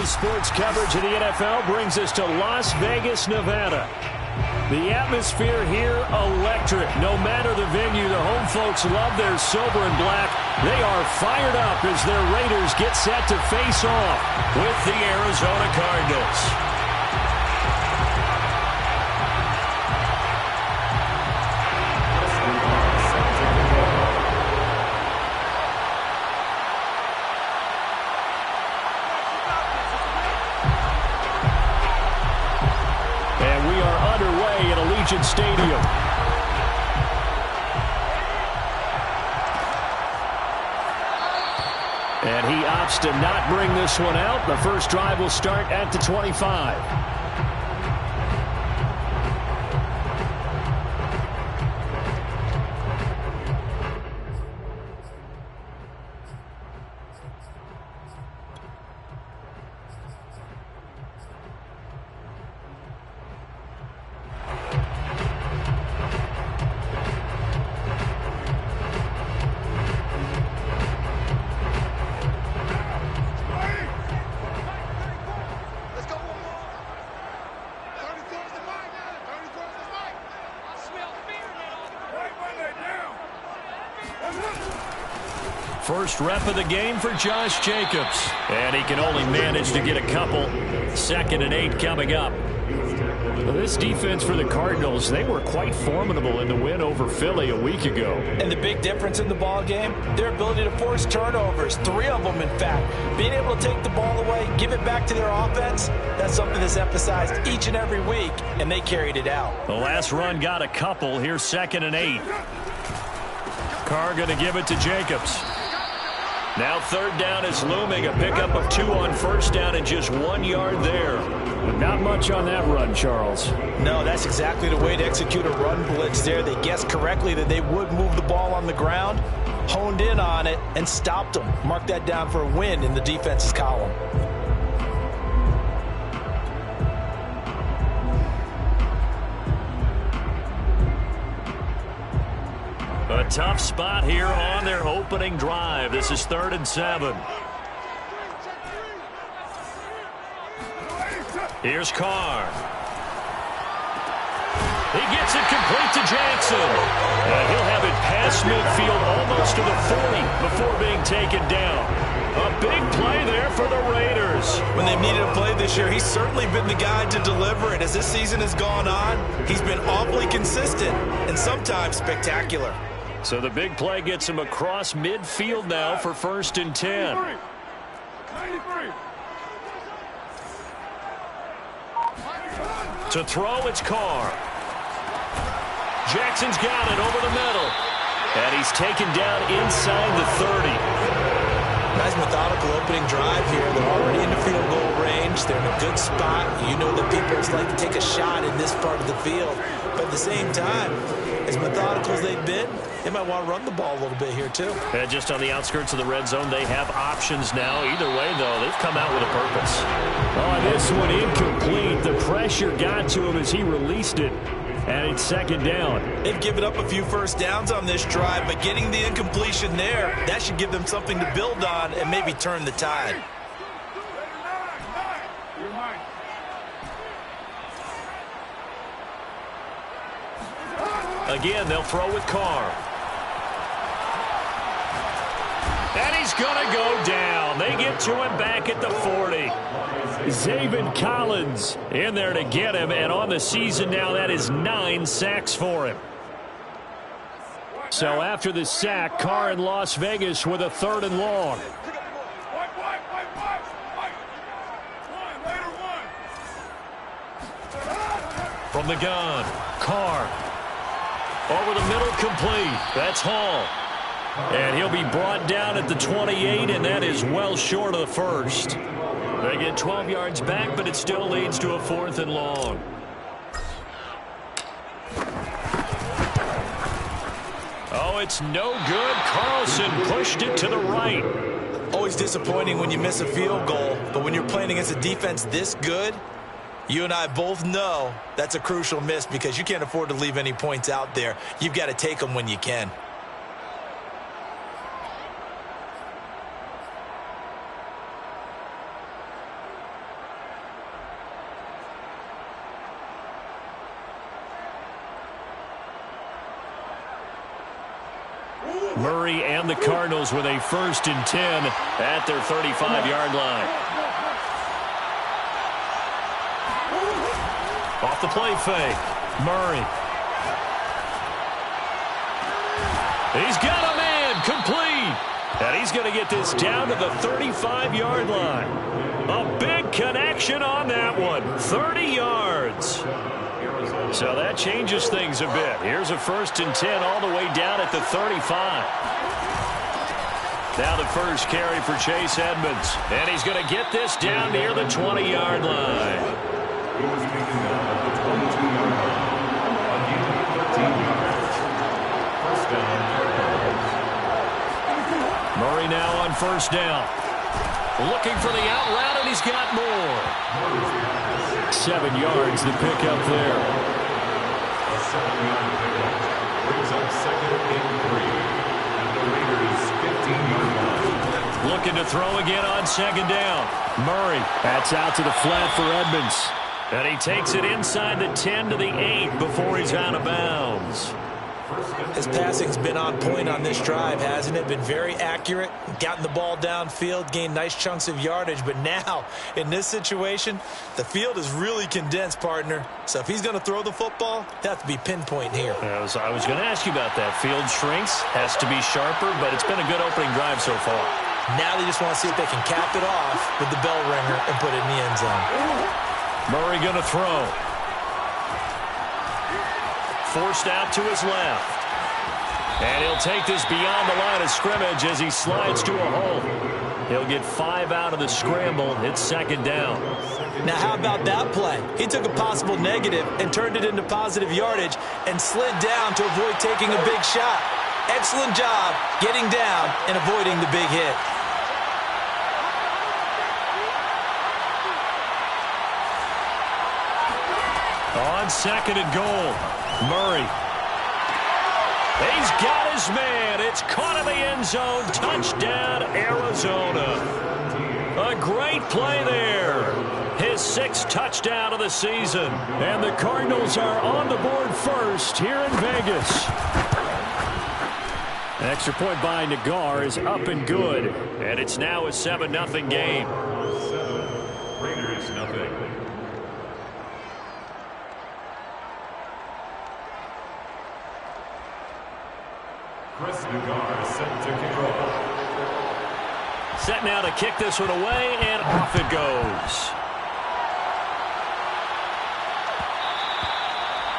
Today's sports coverage of the NFL brings us to Las Vegas, Nevada. The atmosphere here, electric. No matter the venue, the home folks love their silver and black. They are fired up as their Raiders get set to face off with the Arizona Cardinals. Stadium. And he opts to not bring this one out. The first drive will start at the 25. First rep of the game for Josh Jacobs. And he can only manage to get a couple. 2nd and 8 coming up. Well, this defense for the Cardinals, they were quite formidable in the win over Philly a week ago. And the big difference in the ball game, their ability to force turnovers. 3 of them, in fact. Being able to take the ball away, give it back to their offense, that's something that's emphasized each and every week, and they carried it out. The last run got a couple. Here's 2nd and 8. Carr going to give it to Jacobs. Now 3rd down is looming. A pickup of 2 on 1st down and just 1 yard there. But not much on that run, Charles. No, that's exactly the way to execute a run blitz there. They guessed correctly that they would move the ball on the ground, honed in on it, and stopped them. Mark that down for a win in the defense's column. A tough spot here on their opening drive. This is 3rd and 7. Here's Carr. He gets it complete to Jackson. And he'll have it past midfield almost to the 40 before being taken down. A big play there for the Raiders. When they've needed a play this year, he's certainly been the guy to deliver it. As this season has gone on, he's been awfully consistent and sometimes spectacular. So the big play gets him across midfield now for 1st and 10. 93. To throw, it's Carr. Jackson's got it over the middle. And he's taken down inside the 30. Nice methodical opening drive here. They're already in the field goal range. They're in a good spot. You know that people like to take a shot in this part of the field. But at the same time, as methodical as they've been, they might want to run the ball a little bit here, too. And just on the outskirts of the red zone, they have options now. Either way, though, they've come out with a purpose. Oh, this one incomplete. The pressure got to him as he released it. And it's 2nd down. They've given up a few first downs on this drive, but getting the incompletion there, that should give them something to build on and maybe turn the tide. Again, they'll throw with Carr. And he's going to go down. They get to him back at the 40. Zaven Collins in there to get him. And on the season now, that is 9 sacks for him. So after the sack, Carr in Las Vegas with a 3rd and long. From the gun, Carr. Over the middle, complete. That's Hall. And he'll be brought down at the 28, and that is well short of the 1st. They get 12 yards back, but it still leads to a 4th and long. Oh, it's no good. Carlson pushed it to the right. Always disappointing when you miss a field goal, but when you're playing against a defense this good, you and I both know that's a crucial miss because you can't afford to leave any points out there. You've got to take them when you can. Murray and the Cardinals with a 1st and 10 at their 35-yard line. Off the play fake. Murray. He's got a man complete. And he's going to get this down to the 35-yard line. A big connection on that one. 30 yards. So that changes things a bit. Here's a 1st and 10 all the way down at the 35. Now the first carry for Chase Edmonds. And he's going to get this down near the 20-yard line. Murray now on 1st down. Looking for the out route, and he's got more. 7 yards, the pickup there. A 7-yard pickup brings up 2nd and 3 at the Raiders' 15-yard line. Looking to throw again on 2nd down. Murray. That's out to the flat for Edmonds. And he takes it inside the 10 to the 8 before he's out of bounds. His passing's been on point on this drive, hasn't it? Been very accurate, gotten the ball downfield, gained nice chunks of yardage. But now, in this situation, the field is really condensed, partner. So if he's going to throw the football, they have to be pinpoint here. I was going to ask you about that. Field shrinks, has to be sharper, but it's been a good opening drive so far. Now they just want to see if they can cap it off with the bell ringer and put it in the end zone. Murray going to throw. Forced out to his left. And he'll take this beyond the line of scrimmage as he slides to a hole. He'll get 5 out of the scramble. It's 2nd down. Now, how about that play? He took a possible negative and turned it into positive yardage and slid down to avoid taking a big shot. Excellent job getting down and avoiding the big hit. On 2nd and goal, Murray. He's got his man. It's caught in the end zone. Touchdown, Arizona. A great play there. His 6th touchdown of the season. And the Cardinals are on the board first here in Vegas. An extra point by Nagar is up and good. And it's now a 7-0 game. 7, Raiders nothing. Chris Nagar set to kick off. Set now to kick this one away, and off it goes.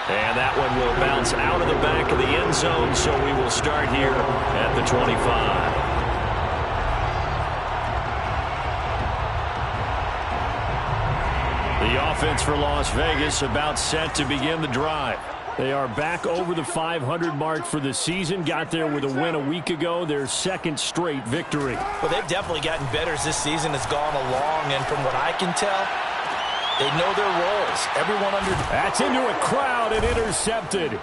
And that one will bounce out of the back of the end zone, so we will start here at the 25. The offense for Las Vegas about set to begin the drive. They are back over the 500 mark for the season. Got there with a win a week ago. Their 2nd straight victory. Well, they've definitely gotten better as this season has gone along. And from what I can tell, they know their roles. Everyone under... That's into a crowd and intercepted.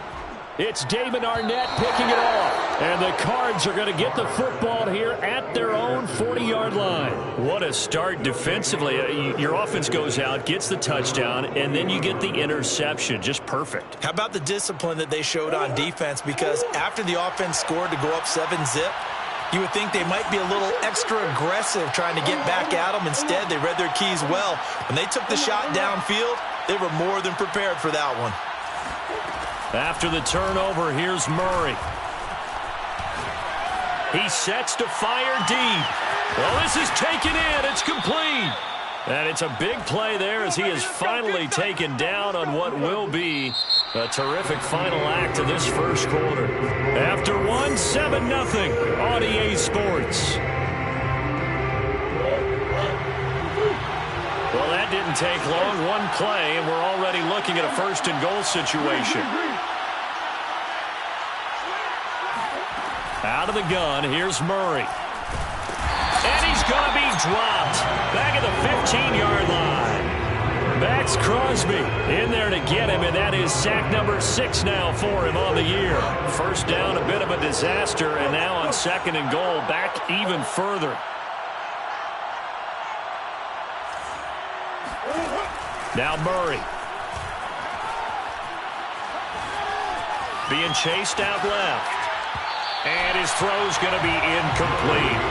It's Damon Arnett picking it off. And the Cards are going to get the football here at their own 40-yard line. What a start defensively. Your offense goes out, gets the touchdown, and then you get the interception. Just perfect. How about the discipline that they showed on defense? Because after the offense scored to go up 7-zip, you would think they might be a little extra aggressive trying to get back at them. Instead, they read their keys well. When they took the shot downfield, they were more than prepared for that one. After the turnover, here's Murray. He sets to fire deep. Well, this is taken in. It's complete. And it's a big play there as he is finally taken down on what will be a terrific final act of this first quarter. After one, 7-0 on EA Sports. Well, that didn't take long. One play, and we're already looking at a 1st and goal situation. Out of the gun, here's Murray. And he's going to be dropped. Back at the 15-yard line. Max Crosby in there to get him, and that is sack number 6 now for him on the year. 1st down, a bit of a disaster, and now on 2nd and goal, back even further. Now Murray. Being chased out left. And his throw's going to be incomplete.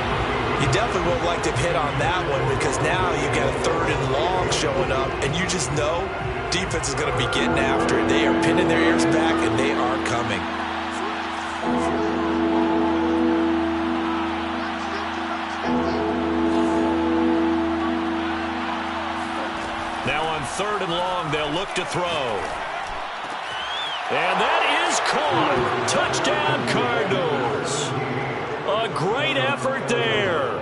You definitely would like to hit on that one because now you've got a 3rd and long showing up, and you just know defense is going to be getting after it. They are pinning their ears back, and they are coming. Now on 3rd and long, they'll look to throw. And that is caught. Touchdown, Cardinals. A great effort there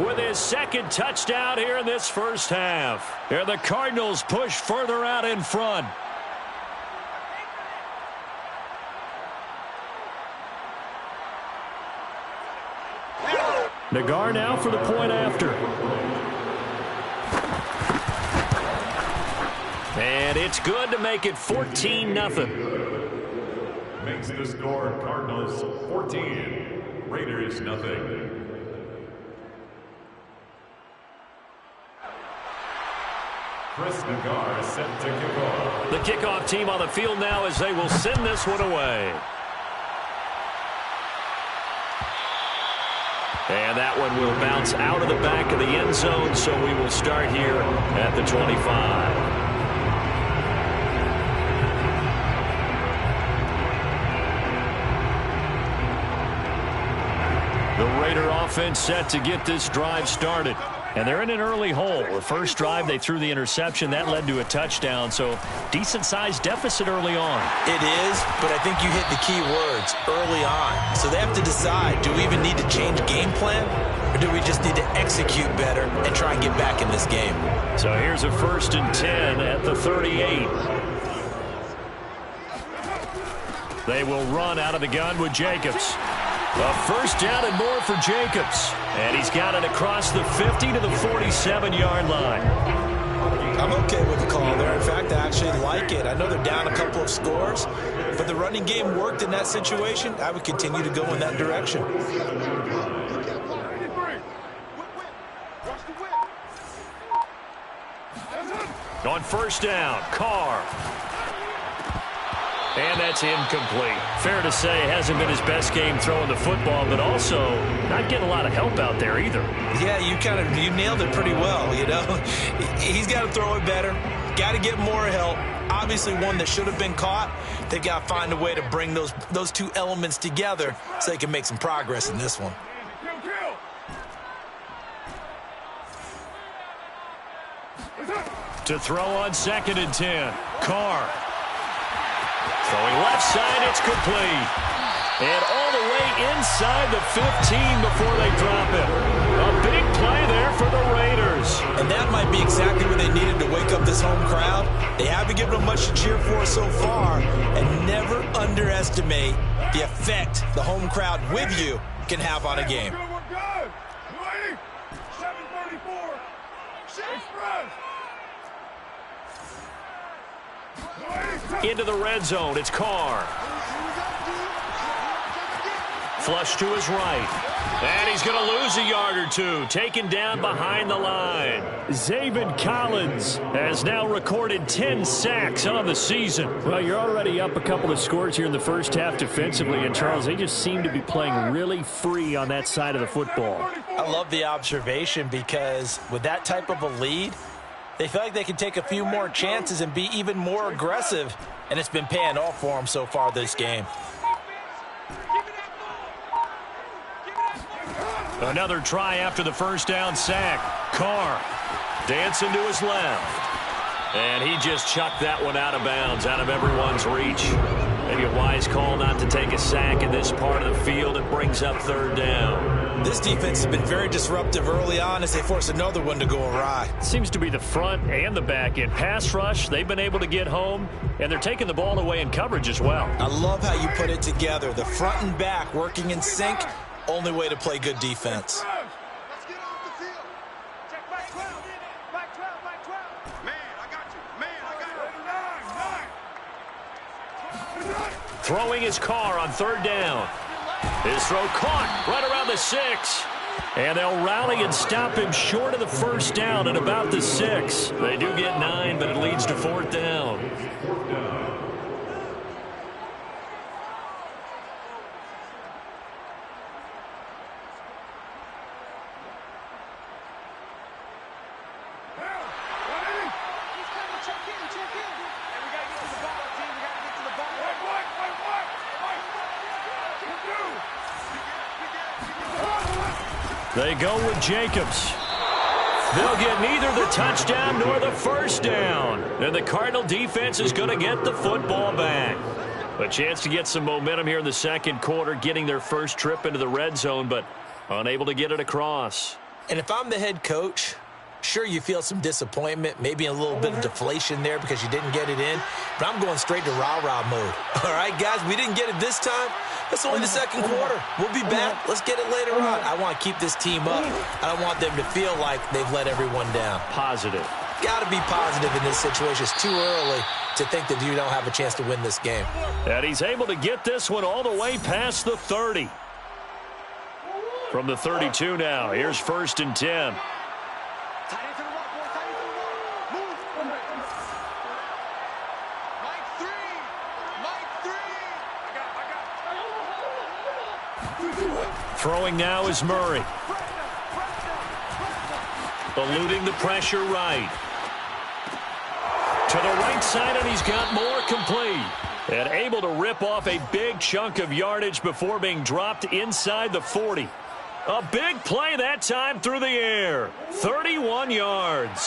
with his 2nd touchdown here in this first half. And the Cardinals push further out in front. Nagar now for the point after. And it's good to make it 14-0. Makes the score Cardinals 14, Raiders nothing. Chris Nagar set to kick off. The kickoff team on the field now as they will send this one away. And that one will bounce out of the back of the end zone, so we will start here at the 25. The Raider offense set to get this drive started. And they're in an early hole. The first drive, they threw the interception. That led to a touchdown, so decent-sized deficit early on. It is, but I think you hit the key words, early on. So they have to decide, do we even need to change game plan, or do we just need to execute better and try and get back in this game? So here's a 1st and 10 at the 38. They will run out of the gun with Jacobs. A 1st down and more for Jacobs. And he's got it across the 50 to the 47-yard line. I'm okay with the call there. In fact, I actually like it. I know they're down a couple of scores, but the running game worked in that situation. I would continue to go in that direction. On 1st down, Carr. And that's incomplete. Fair to say, hasn't been his best game throwing the football, but also not getting a lot of help out there either. Yeah, you nailed it pretty well, you know. He's got to throw it better. Got to get more help. Obviously one that should have been caught. They've got to find a way to bring those two elements together so they can make some progress in this one. To throw on 2nd and 10, Carr. Throwing left side, it's complete. And all the way inside the 15 before they drop it. A big play there for the Raiders. And that might be exactly what they needed to wake up this home crowd. They haven't given them much to cheer for so far. And never underestimate the effect the home crowd with you can have on a game. Into the red zone, it's Carr. Flush to his right. And he's going to lose a yard or two, taken down behind the line. Zaven Collins has now recorded 10 sacks on the season. Well, you're already up a couple of scores here in the first half defensively, and Charles, they just seem to be playing really free on that side of the football. I love the observation because with that type of a lead, they feel like they can take a few more chances and be even more aggressive, and it's been paying off for them so far this game. Another try after the 1st down sack. Carr dancing to his left. And he just chucked that one out of bounds, out of everyone's reach. Maybe a wise call not to take a sack in this part of the field. It brings up 3rd down. This defense has been very disruptive early on as they force another one to go awry. Seems to be the front and the back end. Pass rush, they've been able to get home, and they're taking the ball away in coverage as well. I love how you put it together. The front and back working in sync, only way to play good defense. Throwing his Carr on 3rd down. His throw caught right around the 6. And they'll rally and stop him short of the 1st down at about the 6. They do get 9, but it leads to 4th down. They go with Jacobs. They'll get neither the touchdown nor the first down. And the Cardinal defense is going to get the football back. A chance to get some momentum here in the second quarter, getting their first trip into the red zone, but unable to get it across. And if I'm the head coach, sure, you feel some disappointment, maybe a little bit of deflation there because you didn't get it in, but I'm going straight to rah-rah mode. All right, guys, we didn't get it this time. It's only the second quarter. We'll be back. Let's get it later on. I want to keep this team up. I don't want them to feel like they've let everyone down. Positive. Got to be positive in this situation. It's too early to think that you don't have a chance to win this game. And he's able to get this one all the way past the 30. From the 32 now, here's 1st and 10. Throwing now is Murray. Eluding the pressure right. To the right side, and he's got more complete. And able to rip off a big chunk of yardage before being dropped inside the 40. A big play that time through the air. 31 yards.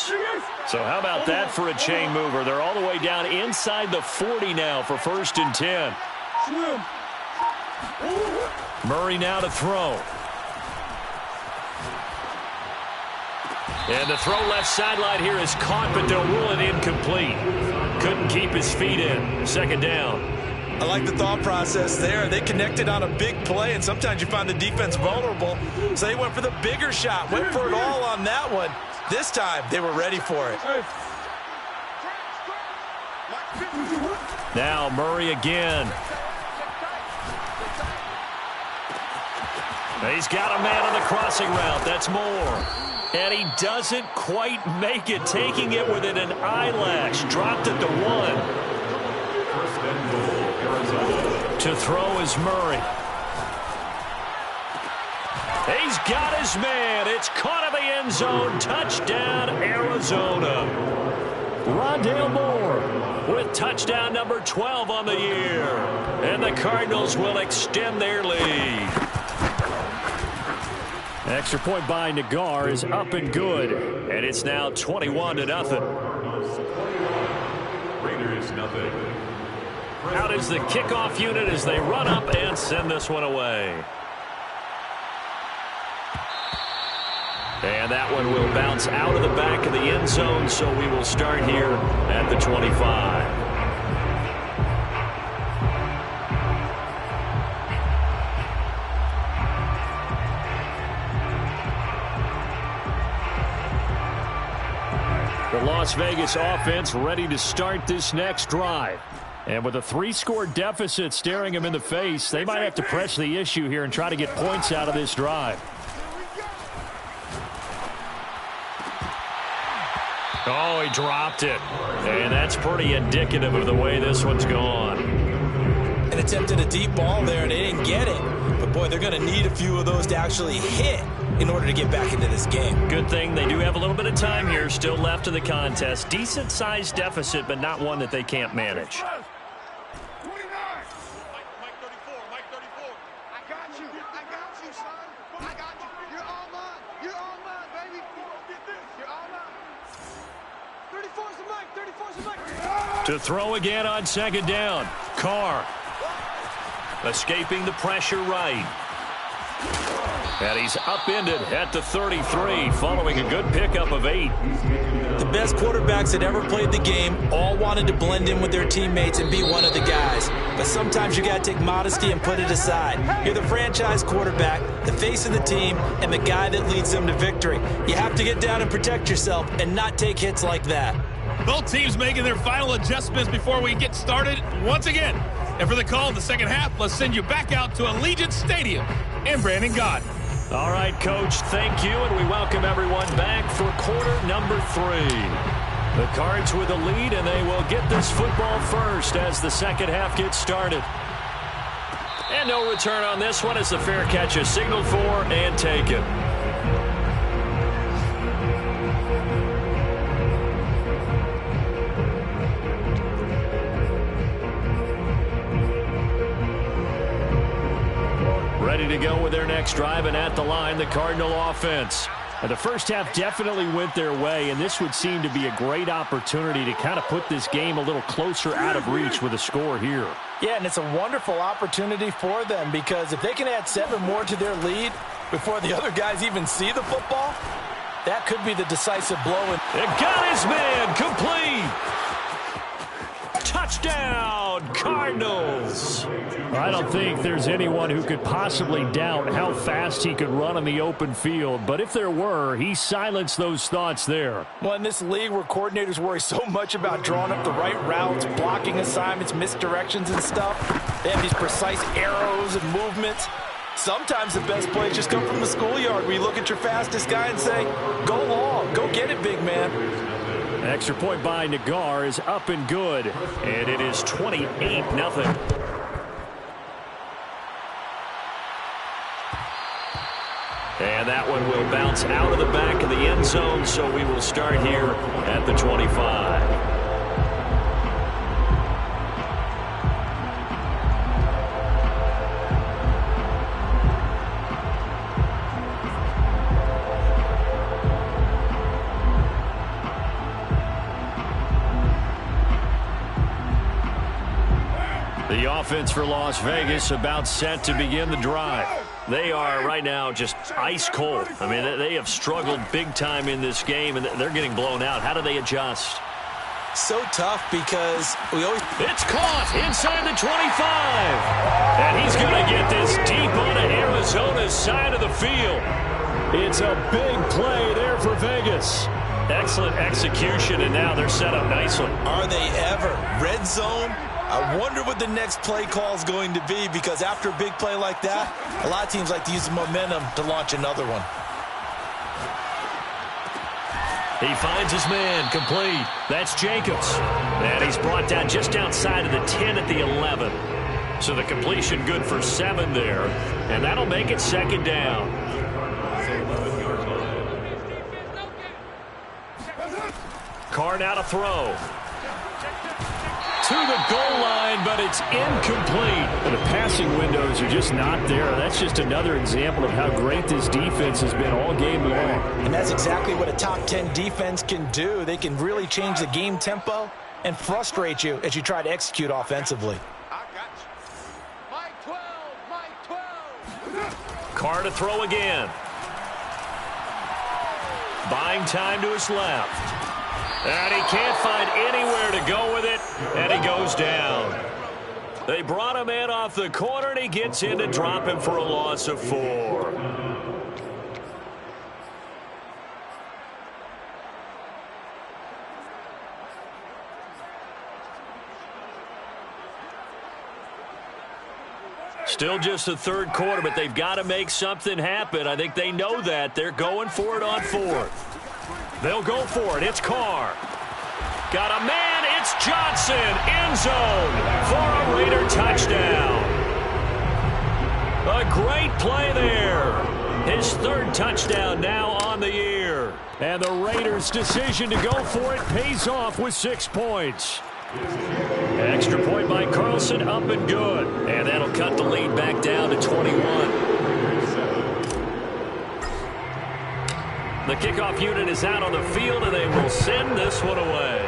So how about that for a chain mover? They're all the way down inside the 40 now for 1st and 10. Murray now to throw. And the throw left sideline here is caught, but they'll rule it incomplete. Couldn't keep his feet in. 2nd down. I like the thought process there. They connected on a big play, and sometimes you find the defense vulnerable. So they went for the bigger shot, went for it all on that one. This time, they were ready for it. Now Murray again. He's got a man on the crossing route. That's Moore. And he doesn't quite make it, taking it within an eyelash. Dropped at the 1. 1st and goal, Arizona. To throw is Murray. He's got his man. It's caught in the end zone. Touchdown, Arizona. Rondale Moore with touchdown number 12 on the year. And the Cardinals will extend their lead. Extra point by Nagar is up and good. And it's now 21-0. Raiders nothing. Out is the kickoff unit as they run up and send this one away. And that one will bounce out of the back of the end zone, so we will start here at the 25. The Las Vegas offense ready to start this next drive. And with a 3-score deficit staring them in the face, they might have to press the issue here and try to get points out of this drive. Oh, he dropped it. And that's pretty indicative of the way this one's gone. And attempted a deep ball there, and they didn't get it. But, boy, they're going to need a few of those to actually hit in order to get back into this game. Good thing they do have a little bit of time here still left in the contest. Decent-sized deficit, but not one that they can't manage. To throw again on 2nd down. Carr escaping the pressure right. And he's upended at the 33 following a good pickup of 8. The best quarterbacks that ever played the game all wanted to blend in with their teammates and be one of the guys. But sometimes you got to take modesty and put it aside. You're the franchise quarterback, the face of the team, and the guy that leads them to victory. You have to get down and protect yourself and not take hits like that. Both teams making their final adjustments before we get started once again. And for the call in the second half, let's send you back out to Allegiant Stadium and Brandon Gaudin. All right, Coach, thank you, and we welcome everyone back for quarter number 3. The Cards with a lead, and they will get this football first as the second half gets started. And no return on this one as the fair catch is signaled for and taken. Ready to go with their next drive, and at the line, the Cardinal offense. And the first half definitely went their way, and this would seem to be a great opportunity to kind of put this game a little closer out of reach with a score here. Yeah, and it's a wonderful opportunity for them, because if they can add 7 more to their lead before the other guys even see the football, that could be the decisive blow. And got his man complete. Touchdown, Cardinals. I don't think there's anyone who could possibly doubt how fast he could run on the open field, but if there were, he silenced those thoughts there. Well, in this league where coordinators worry so much about drawing up the right routes, blocking assignments, misdirections and stuff, they have these precise arrows and movements. Sometimes the best plays just come from the schoolyard, where you look at your fastest guy and say, go long, go get it, big man. Extra point by Nagar is up and good, and it is 28-0. And that one will bounce out of the back of the end zone, so we will start here at the 25. The offense for Las Vegas about set to begin the drive. They are right now just ice cold. I mean, they have struggled big time in this game, and they're getting blown out. How do they adjust? So tough, because we always... It's caught inside the 25. And he's going to get this deep onto Arizona's side of the field. It's a big play there for Vegas. Excellent execution, and now they're set up nicely. Are they ever? Red zone? I wonder what the next play call is going to be, because after a big play like that, a lot of teams like to use the momentum to launch another one. He finds his man complete. That's Jacobs. And he's brought down just outside of the 10 at the 11. So the completion good for 7 there. And that'll make it second down. Carr now to throw. To the goal line, but it's incomplete. The passing windows are just not there. That's just another example of how great this defense has been all game long. And that's exactly what a top 10 defense can do. They can really change the game tempo and frustrate you as you try to execute offensively. Carr to throw again. Buying time to his left. And he can't find anywhere to go with it, and he goes down. They brought him in off the corner, and he gets in to drop him for a loss of 4. Still just the third quarter, but they've got to make something happen. I think they know that. They're going for it on 4th. They'll go for it. It's Carr. Got a man. It's Johnson. End zone for a Raider touchdown. A great play there. His 3rd touchdown now on the year. And the Raiders' decision to go for it pays off with 6 points. Extra point by Carlson, up and good. And that'll cut the lead back down to 21. The kickoff unit is out on the field, and they will send this one away.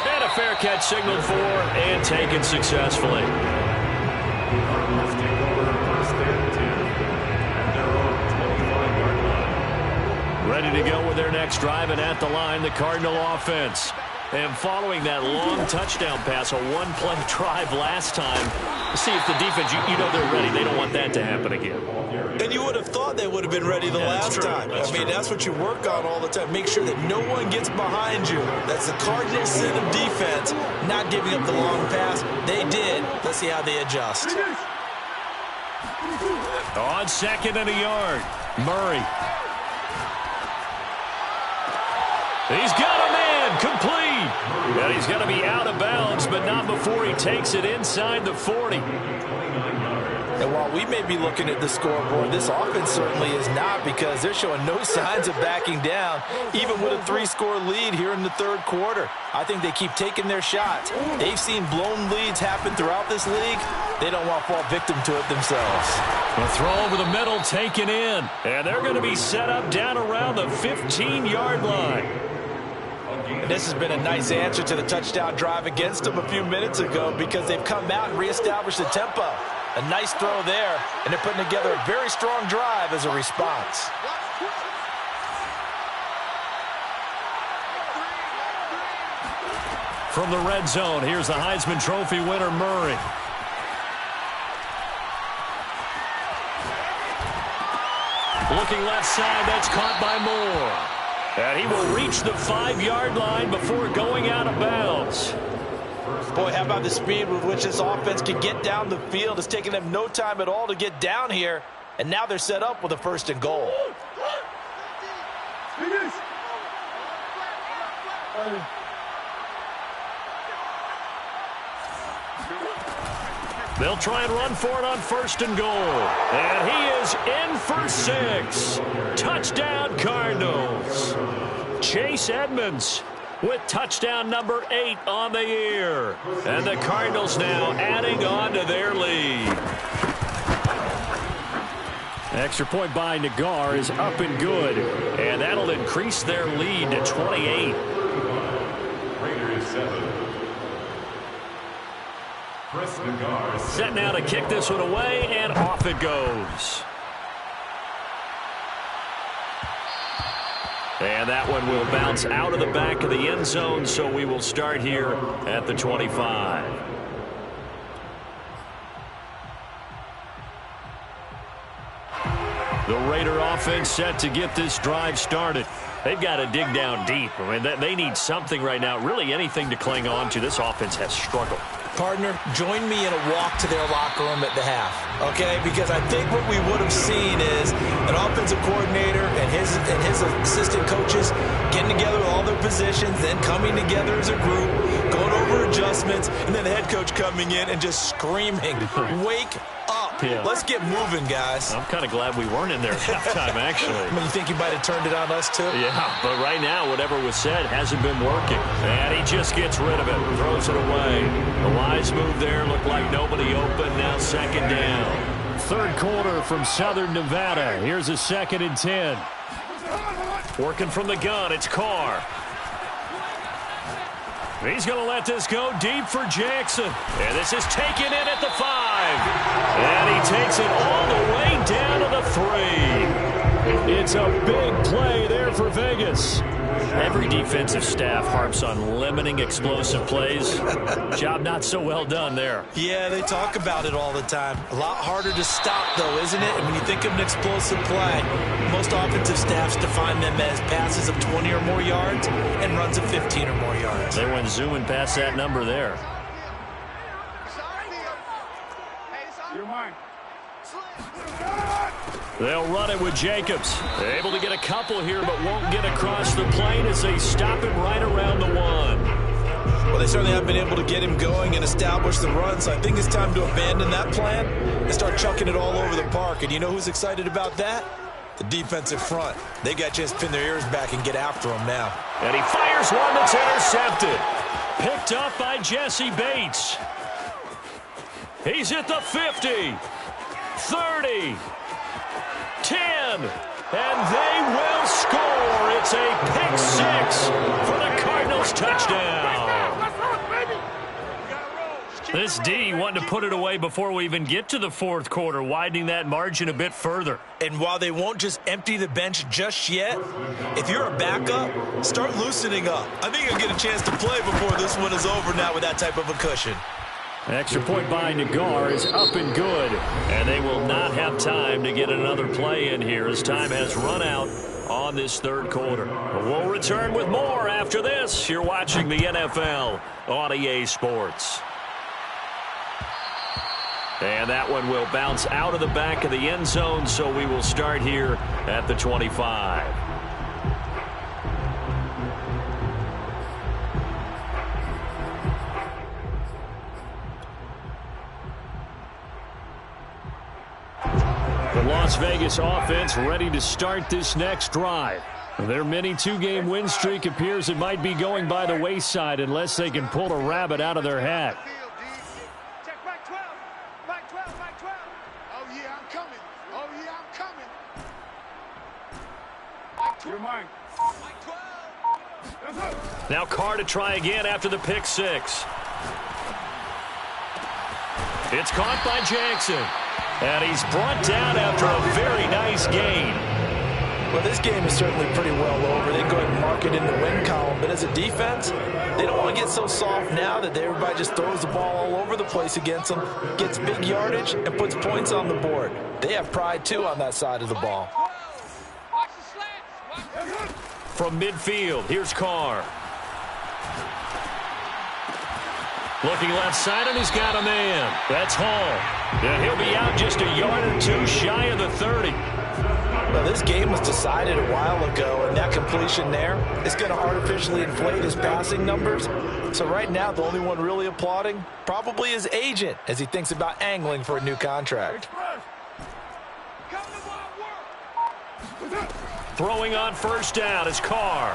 And a fair catch signaled for and taken successfully. Ready to go with their next drive, and at the line, the Cardinal offense. And following that long touchdown pass, a one-play drive last time, see if the defense, you know they're ready. They don't want that to happen again. And you would have thought they would have been ready the last time. I mean, that's what you work on all the time. Make sure that no one gets behind you. That's the cardinal sin of defense, not giving up the long pass. They did. Let's see how they adjust. On 2nd and a yard, Murray. He's got a man complete. And he's going to be out of bounds, but not before he takes it inside the 40. And while we may be looking at the scoreboard, this offense certainly is not, because they're showing no signs of backing down, even with a 3-score lead here in the third quarter. I think they keep taking their shots. They've seen blown leads happen throughout this league. They don't want to fall victim to it themselves. The throw over the middle taken in. And they're going to be set up down around the 15-yard line. And this has been a nice answer to the touchdown drive against them a few minutes ago, because they've come out and reestablished the tempo. A nice throw there, and they're putting together a very strong drive as a response. From the red zone, here's the Heisman Trophy winner, Murray. Looking left side, that's caught by Moore. And he will reach the 5-yard line before going out of bounds. Boy, how about the speed with which this offense can get down the field? It's taken them no time at all to get down here, and now they're set up with a 1st and goal. They'll try and run for it on 1st and goal. And he is in for 6. Touchdown, Cardinals. Chase Edmonds with touchdown number 8 on the year. And the Cardinals now adding on to their lead. Extra point by Nagar is up and good. And that'll increase their lead to 28. Raiders 7. Chris Nagar Set now to kick this one away, and off it goes. And that one will bounce out of the back of the end zone, so we will start here at the 25. The Raider offense set to get this drive started. They've got to dig down deep. I mean, they need something right now, really anything to cling on to. This offense has struggled. Partner, join me in a walk to their locker room at the half, okay? Because I think what we would have seen is an offensive coordinator and his assistant coaches getting together with all their positions, then coming together as a group, going over adjustments, and then the head coach coming in and just screaming, "Wake up. Yeah. Let's get moving, guys." I'm kind of glad we weren't in there at halftime, actually. I mean, you think you might have turned it on us, too? Yeah, but right now, whatever was said hasn't been working. And he just gets rid of it, throws it away. The wise move there, looked like nobody open, now 2nd down. Third quarter from Southern Nevada. Here's a 2nd and 10. Working from the gun, it's Carr. He's going to let this go deep for Jackson. And this is taken in at the 5. And he takes it all the way down to the 3. It's a big play there for Vegas. Every defensive staff harps on limiting explosive plays. Job not so well done there. Yeah, they talk about it all the time. A lot harder to stop, though, isn't it? And when you think of an explosive play, most offensive staffs define them as passes of 20 or more yards and runs of 15 or more yards. They went zooming past that number there. They'll run it with Jacobs. They're able to get a couple here, but won't get across the plane as they stop it right around the 1. Well, they certainly have been able to get him going and establish the run, so I think it's time to abandon that plan and start chucking it all over the park. And you know who's excited about that? The defensive front. They got to just pin their ears back and get after him now. And he fires one that's intercepted. Picked up by Jesse Bates. He's at the 50, 30, 10, and they will score. It's a pick 6 for the Cardinals touchdown. This D wanting to put it away before we even get to the 4th quarter, widening that margin a bit further. And while they won't just empty the bench just yet, if you're a backup, start loosening up. I think you'll get a chance to play before this one is over now with that type of a cushion. Extra point by Nagar is up and good, and they will not have time to get another play in here as time has run out on this 3rd quarter. We'll return with more after this. You're watching the NFL on EA Sports. And that one will bounce out of the back of the end zone, so we will start here at the 25. Las Vegas offense ready to start this next drive. Their mini 2-game win streak appears it might be going by the wayside unless they can pull a rabbit out of their hat. Check back 12. Back 12. Back 12. Oh, yeah, I'm coming. Oh, yeah, I'm coming. Back 12. Your mind. Back 12. Now Carr to try again after the pick six. It's caught by Jackson. And he's brought down after a very nice gain. Well, this game is certainly pretty well over. They can go ahead and mark it in the win column. But as a defense, they don't want to get so soft now that everybody just throws the ball all over the place against them, gets big yardage, and puts points on the board. They have pride, too, on that side of the ball. From midfield, here's Carr. Looking left side, and he's got a man. That's Hall. And he'll be out just a yard or two shy of the 30. Well, this game was decided a while ago, and that completion there is going to artificially inflate his passing numbers. So right now, the only one really applauding probably his agent as he thinks about angling for a new contract. Throwing on first down is Carr.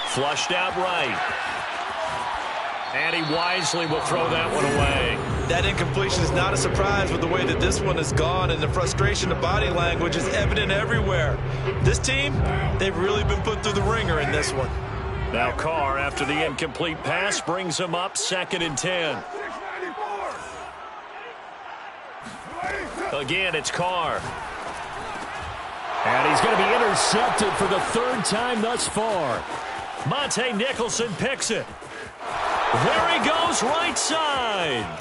Flushed out right. And he wisely will throw that one away. That incompletion is not a surprise with the way that this one has gone, and the frustration of body language is evident everywhere. This team, they've really been put through the ringer in this one. Now Carr, after the incomplete pass, brings him up 2nd and 10. Again, it's Carr. And he's going to be intercepted for the 3rd time thus far. Monte Nicholson picks it. There he goes, right side.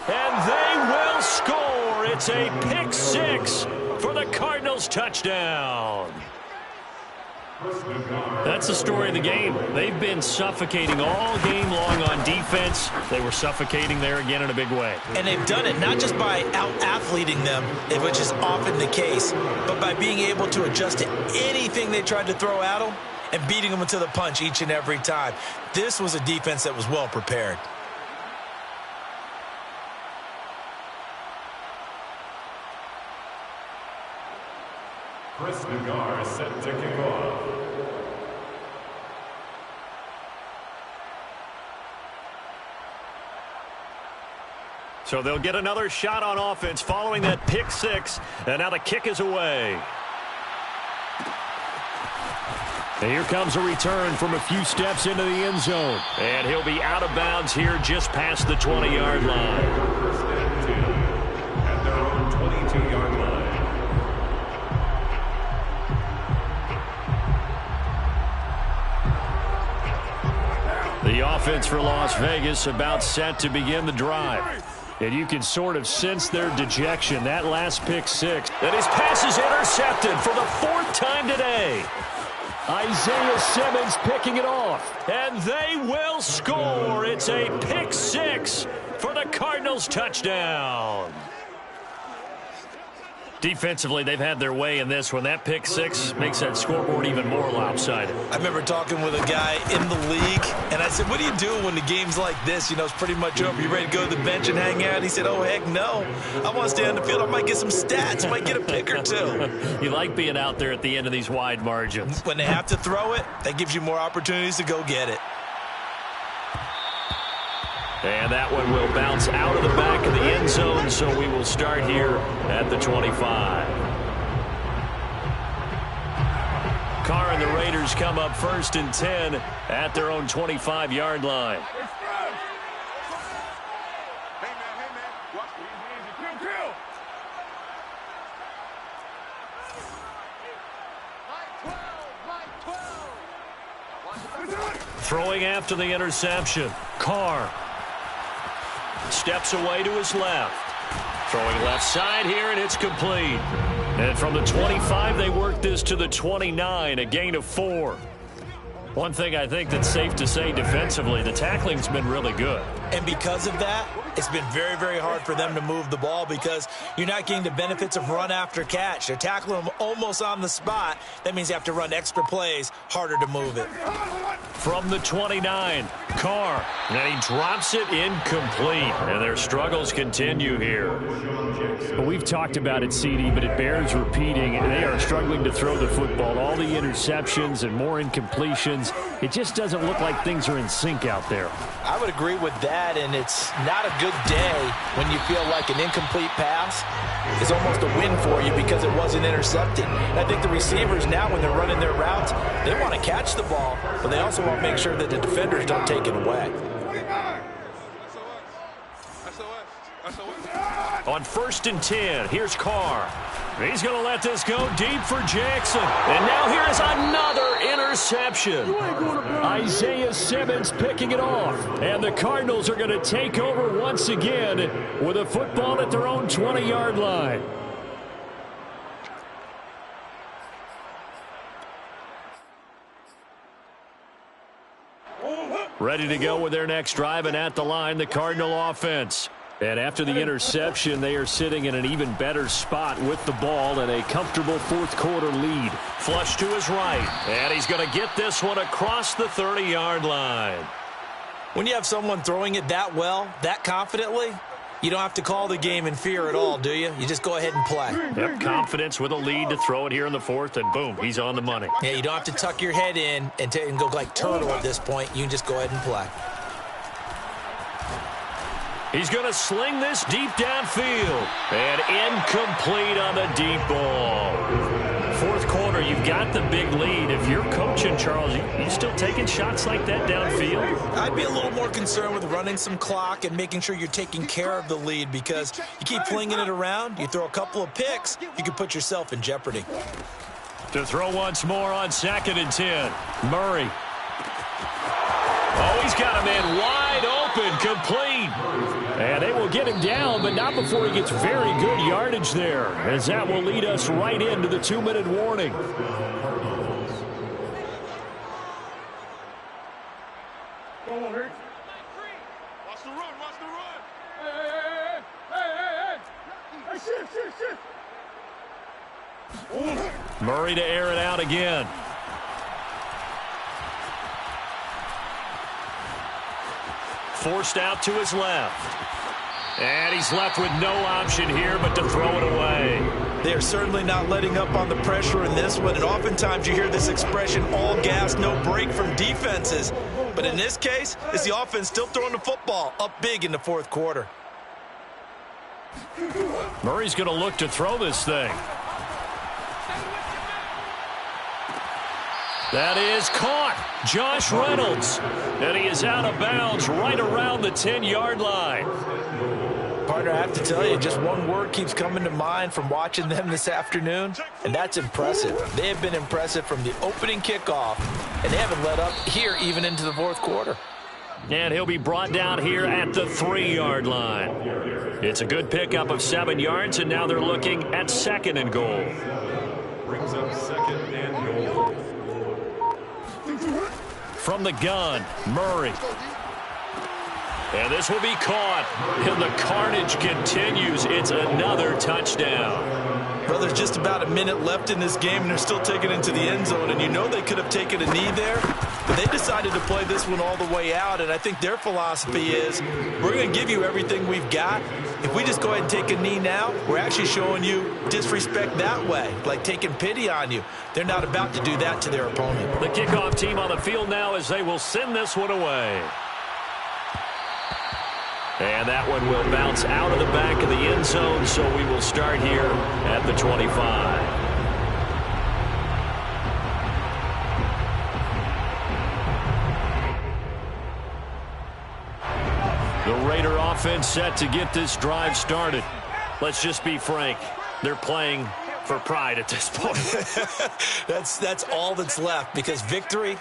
And they will score. It's a pick six for the Cardinals touchdown. That's the story of the game. They've been suffocating all game long on defense. They were suffocating there again in a big way. And they've done it not just by out-athleting them, which is often the case, but by being able to adjust to anything they tried to throw at them and beating them to the punch each and every time. This was a defense that was well prepared. Chris Nagar set to kick off. So they'll get another shot on offense following that pick six, and now the kick is away. And here comes a return from a few steps into the end zone. And he'll be out of bounds here just past the 20-yard line. First and 2 at their own 22-yard line. The offense for Las Vegas about set to begin the drive. And you can sort of sense their dejection. That last pick six. And his pass is intercepted for the 4th time today. Isaiah Simmons picking it off. And they will score. It's a pick six for the Cardinals touchdown. Defensively, they've had their way in this one. That pick six makes that scoreboard even more lopsided. I remember talking with a guy in the league, and I said, what do you do when the game's like this? You know, it's pretty much over. You ready to go to the bench and hang out? He said, oh, heck no. I want to stay on the field. I might get some stats. Might get a pick or two. You like being out there at the end of these wide margins. When they have to throw it, that gives you more opportunities to go get it. And that one will bounce out of the back of the end zone, so we will start here at the 25. Carr and the Raiders come up 1st and 10 at their own 25-yard line. Throwing after the interception, Carr. Steps away to his left. Throwing left side here, and it's complete. And from the 25, they work this to the 29, a gain of 4. One thing I think that's safe to say defensively, the tackling's been really good. And because of that, it's been very, very hard for them to move the ball because you're not getting the benefits of run after catch. They're tackling them almost on the spot. That means you have to run extra plays, harder to move it. From the 29, Carr, and he drops it incomplete, and their struggles continue here. Well, we've talked about it, CD, but it bears repeating. They are struggling to throw the football. All the interceptions and more incompletions. It just doesn't look like things are in sync out there. I would agree with that, and it's not a good day when you feel like an incomplete pass is almost a win for you because it wasn't intercepted. And I think the receivers now, when they're running their routes, they want to catch the ball, but they also want to make sure that the defenders don't take it away. On 1st and 10, here's Carr. He's going to let this go deep for Jackson. And now here is another interception. Isaiah Simmons picking it off. And the Cardinals are going to take over once again with a football at their own 20-yard line. Ready to go with their next drive, and at the line, the Cardinal offense. And after the interception, they are sitting in an even better spot with the ball and a comfortable fourth-quarter lead. Flush to his right, and he's going to get this one across the 30-yard line. When you have someone throwing it that well, that confidently, you don't have to call the game in fear at all, do you? You just go ahead and play. Yep, confidence with a lead to throw it here in the fourth, and boom, he's on the money. Yeah, you don't have to tuck your head in and go like turtle at this point. You can just go ahead and play. He's going to sling this deep downfield. And incomplete on the deep ball. Fourth quarter, you've got the big lead. If you're coaching, Charles, you still taking shots like that downfield? I'd be a little more concerned with running some clock and making sure you're taking care of the lead because you keep flinging it around, you throw a couple of picks, you can put yourself in jeopardy. To throw once more on 2nd and 10. Murray. Oh, he's got a man wide open, complete. And they will get him down, but not before he gets very good yardage there, as that will lead us right into the 2-minute warning. Watch the run, watch the run. Hey. Murray to air it out again. Forced out to his left. And he's left with no option here but to throw it away. They are certainly not letting up on the pressure in this one, and oftentimes you hear this expression, all gas, no break from defenses. But in this case, it's the offense still throwing the football up big in the fourth quarter. Murray's going to look to throw this thing. That is caught. Josh Reynolds. And he is out of bounds right around the 10-yard line. Partner, I have to tell you, just one word keeps coming to mind from watching them this afternoon, and that's impressive. They have been impressive from the opening kickoff, and they haven't let up here even into the fourth quarter. And he'll be brought down here at the 3-yard line. It's a good pickup of 7 yards, and now they're looking at 2nd and goal. Brings up 2nd and goal. From the gun, Murray. And this will be caught. And the carnage continues. It's another touchdown. Well, there's just about a minute left in this game, and they're still taking it into the end zone. And you know they could have taken a knee there, but they decided to play this one all the way out. And I think their philosophy is, we're going to give you everything we've got. If we just go ahead and take a knee now, we're actually showing you disrespect that way, like taking pity on you. They're not about to do that to their opponent. The kickoff team on the field now as they will send this one away. And that one will bounce out of the back of the end zone, so we will start here at the 25. The Raider offense set to get this drive started. Let's just be frank. They're playing for pride at this point. That's all that's left, because victory,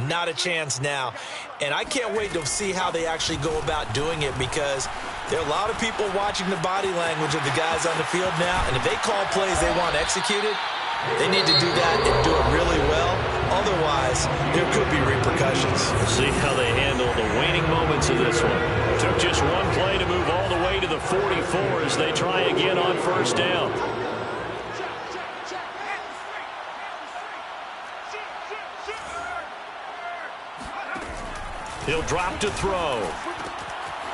not a chance now. And I can't wait to see how they actually go about doing it, because there are a lot of people watching the body language of the guys on the field now, and if they call plays they want executed, they need to do that and do it really well. Otherwise, there could be repercussions. We'll see how they handle the waning moments of this one. Took just one play to move all the way to the 44 as they try again on first down. He'll drop to throw.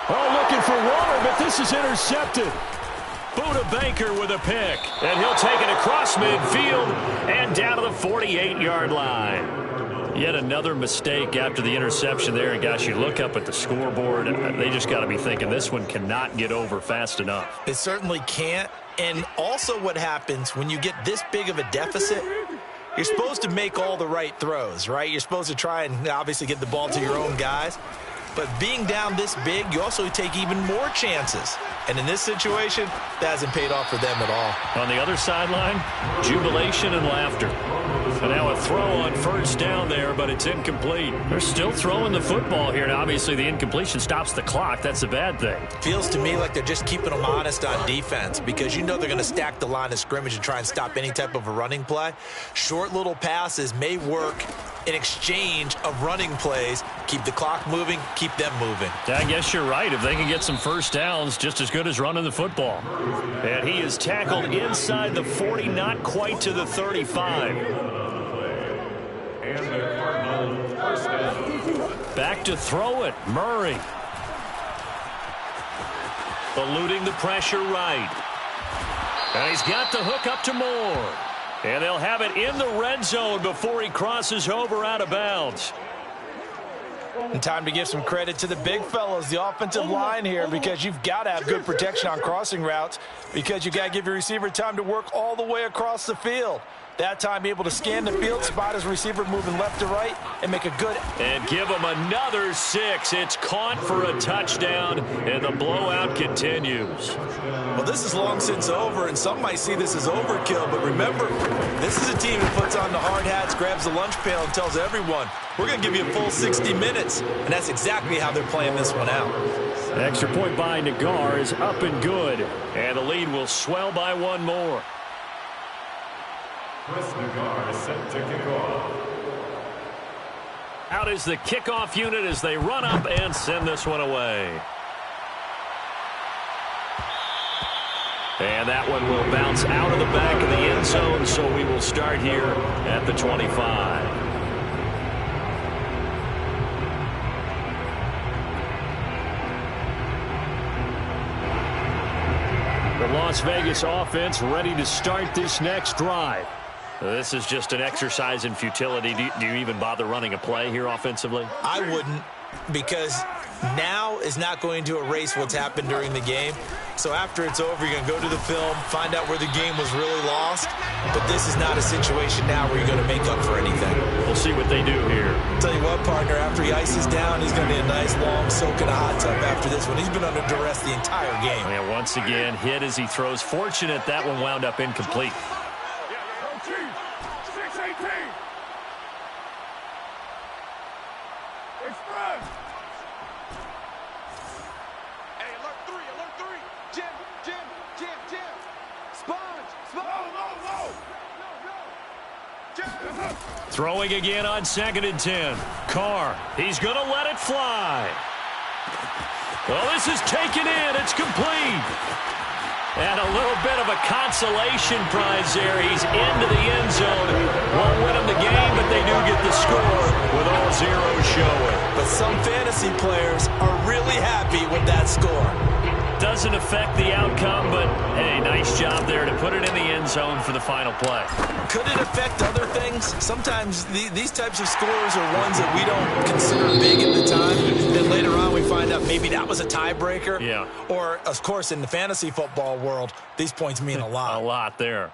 Oh, looking for water, but this is intercepted. Buda Baker with a pick, and he'll take it across midfield and down to the 48-yard line. Yet another mistake after the interception there, and gosh, you look up at the scoreboard, they just got to be thinking this one cannot get over fast enough. It certainly can't, and also what happens when you get this big of a deficit, you're supposed to make all the right throws, right? You're supposed to try and obviously get the ball to your own guys. But being down this big, you also take even more chances. And in this situation, that hasn't paid off for them at all. On the other sideline, jubilation and laughter. And now a throw on first down there, but it's incomplete. They're still throwing the football here. Now, obviously, the incompletion stops the clock. That's a bad thing. Feels to me like they're just keeping them honest on defense because you know they're going to stack the line of scrimmage and try and stop any type of a running play. Short little passes may work in exchange of running plays. Keep the clock moving, keep them moving. I guess you're right. If they can get some first downs, just as good as running the football. And he is tackled inside the 40, not quite to the 35. And the Cardinals first down. Back to throw it, Murray. Eluding the pressure right. And he's got the hook up to Moore. And they'll have it in the red zone before he crosses over out of bounds. And time to give some credit to the big fellas, the offensive line here, because you've got to have good protection on crossing routes because you got to give your receiver time to work all the way across the field. That time, be able to scan the field, spot his receiver moving left to right, and make a good... And give him another 6. It's caught for a touchdown, and the blowout continues. Well, this is long since over, and some might see this as overkill, but remember, this is a team that puts on the hard hats, grabs the lunch pail, and tells everyone, we're going to give you a full 60 minutes, and that's exactly how they're playing this one out. An extra point by Nagar is up and good, and the lead will swell by one more. Chris Nagar is set to kick off. Out is the kickoff unit as they run up and send this one away. And that one will bounce out of the back of the end zone, so we will start here at the 25. The Las Vegas offense ready to start this next drive. This is just an exercise in futility. Do you even bother running a play here offensively? I wouldn't, because now is not going to erase what's happened during the game. So after it's over, you're going to go to the film, find out where the game was really lost. But this is not a situation now where you're going to make up for anything. We'll see what they do here. I'll tell you what, partner, after he ices down, he's going to be a nice long soak in a hot tub after this one. He's been under duress the entire game. Yeah, once again, hit as he throws. Fortunate that one wound up incomplete. Throwing again on 2nd and 10. Carr, he's going to let it fly. Well, this is taken in. It's complete. And a little bit of a consolation prize there. He's into the end zone. Won't win them the game, but they do get the score with all zeros showing. But some fantasy players are really happy with that score. Doesn't affect the outcome, but, hey, nice job there to put it in the end zone for the final play. Could it affect other things? Sometimes these types of scores are ones that we don't consider big at the time. Then later on we find out maybe that was a tiebreaker. Yeah. Or, of course, in the fantasy football world, these points mean a lot. A lot there.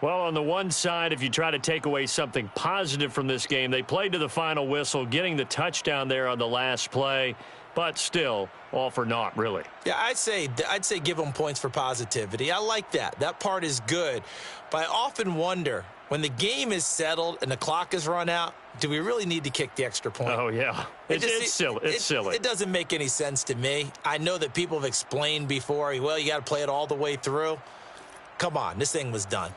Well, on the one side, if you try to take away something positive from this game, they played to the final whistle, getting the touchdown there on the last play. But still, all for naught, really. Yeah, I'd say give them points for positivity. I like that. That part is good. But I often wonder, when the game is settled and the clock is run out, do we really need to kick the extra point? Oh, yeah. It's silly. It's silly. It doesn't make any sense to me. I know that people have explained before, well, you got to play it all the way through. Come on, this thing was done.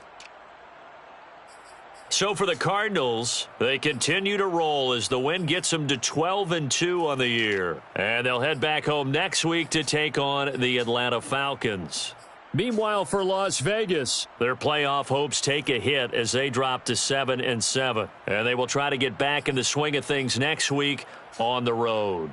So for the Cardinals, they continue to roll as the win gets them to 12-2 on the year. And they'll head back home next week to take on the Atlanta Falcons. Meanwhile, for Las Vegas, their playoff hopes take a hit as they drop to 7-7. And they will try to get back in the swing of things next week on the road.